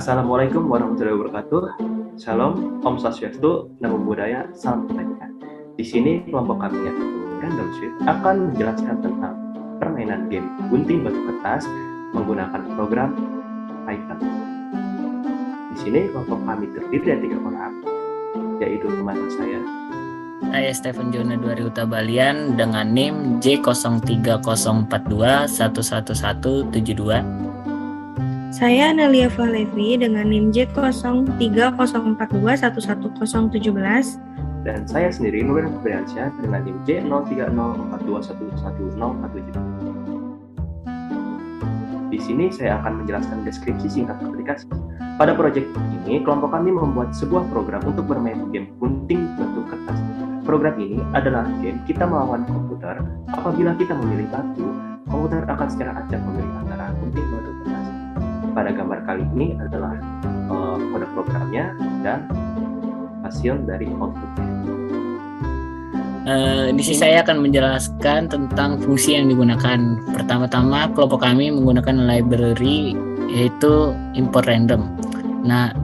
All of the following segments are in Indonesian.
Assalamualaikum warahmatullahi wabarakatuh. Shalom, Om Swastiastu, Namo Buddhaya, Salam Kebajikan. Di sini kelompok kami yaitu Random Shift akan menjelaskan tentang permainan game gunting batu kertas menggunakan program Python. Di sini kelompok kami terdiri dari 3 orang, yaitu teman saya Stephen Jona Dwari Huta Balian dengan NIM J03042111172. Saya Nelia Valevi dengan NIM J03042111017. Dan saya sendiri Nurul Febriansyah dengan NIM J03042111047. Di sini saya akan menjelaskan deskripsi singkat aplikasi. Pada proyek ini, kelompok kami membuat sebuah program untuk bermain game gunting batu kertas. Program ini adalah game kita melawan komputer. Apabila kita memilih batu, komputer akan secara acak memilih antara gunting batu kertas. Pada gambar kali ini adalah kode programnya dan hasil dari outputnya. Di sini saya akan menjelaskan tentang fungsi yang digunakan. Pertama-tama, kelompok kami menggunakan library yaitu import random. Nah,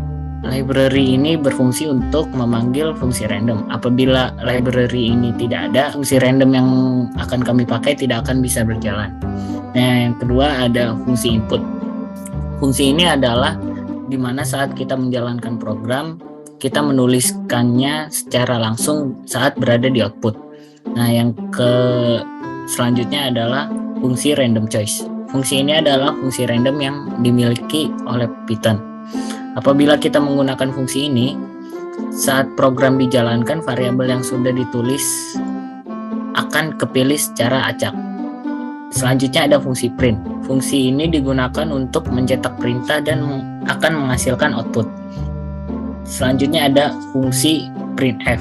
library ini berfungsi untuk memanggil fungsi random. Apabila library ini tidak ada, fungsi random yang akan kami pakai tidak akan bisa berjalan. Nah, yang kedua ada fungsi input. Fungsi ini adalah di mana saat kita menjalankan program, kita menuliskannya secara langsung saat berada di output. Nah, yang selanjutnya adalah fungsi random choice. Fungsi ini adalah fungsi random yang dimiliki oleh Python. Apabila kita menggunakan fungsi ini, saat program dijalankan, variabel yang sudah ditulis akan kepilih secara acak. Selanjutnya ada fungsi print. Fungsi ini digunakan untuk mencetak perintah dan akan menghasilkan output. Selanjutnya ada fungsi printf.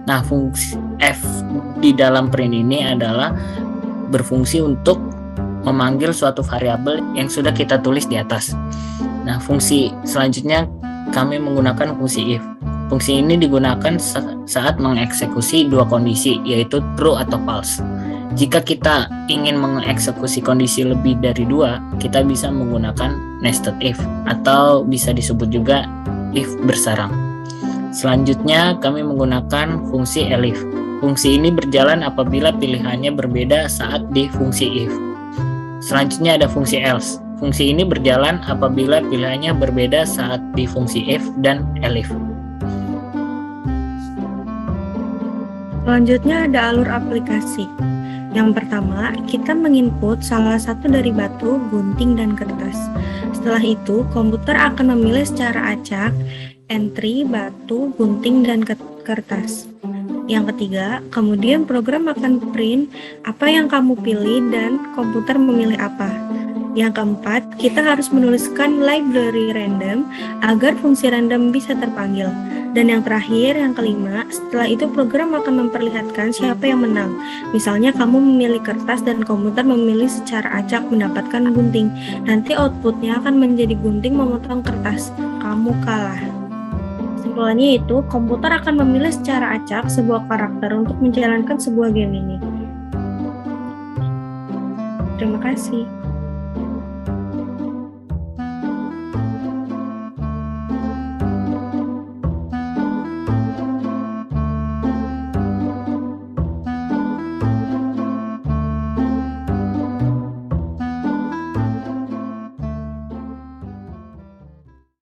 Nah, fungsi f di dalam print ini adalah berfungsi untuk memanggil suatu variabel yang sudah kita tulis di atas. Nah, fungsi selanjutnya kami menggunakan fungsi if. Fungsi ini digunakan saat mengeksekusi 2 kondisi, yaitu true atau false. Jika kita ingin mengeksekusi kondisi lebih dari 2, kita bisa menggunakan nested if atau bisa disebut juga if bersarang. Selanjutnya kami menggunakan fungsi elif. Fungsi ini berjalan apabila pilihannya berbeda saat di fungsi if. Selanjutnya ada fungsi else. Fungsi ini berjalan apabila pilihannya berbeda saat di fungsi if dan elif. Selanjutnya ada alur aplikasi. Yang pertama, kita menginput salah satu dari batu, gunting, dan kertas. Setelah itu, komputer akan memilih secara acak entry, batu, gunting, dan kertas. Yang ketiga, kemudian program akan print apa yang kamu pilih dan komputer memilih apa. Yang keempat, kita harus menuliskan library random agar fungsi random bisa terpanggil. Dan yang terakhir, yang kelima, setelah itu program akan memperlihatkan siapa yang menang. Misalnya kamu memilih kertas dan komputer memilih secara acak mendapatkan gunting. Nanti outputnya akan menjadi gunting memotong kertas. Kamu kalah. Kesimpulannya itu, komputer akan memilih secara acak sebuah karakter untuk menjalankan sebuah game ini. Terima kasih.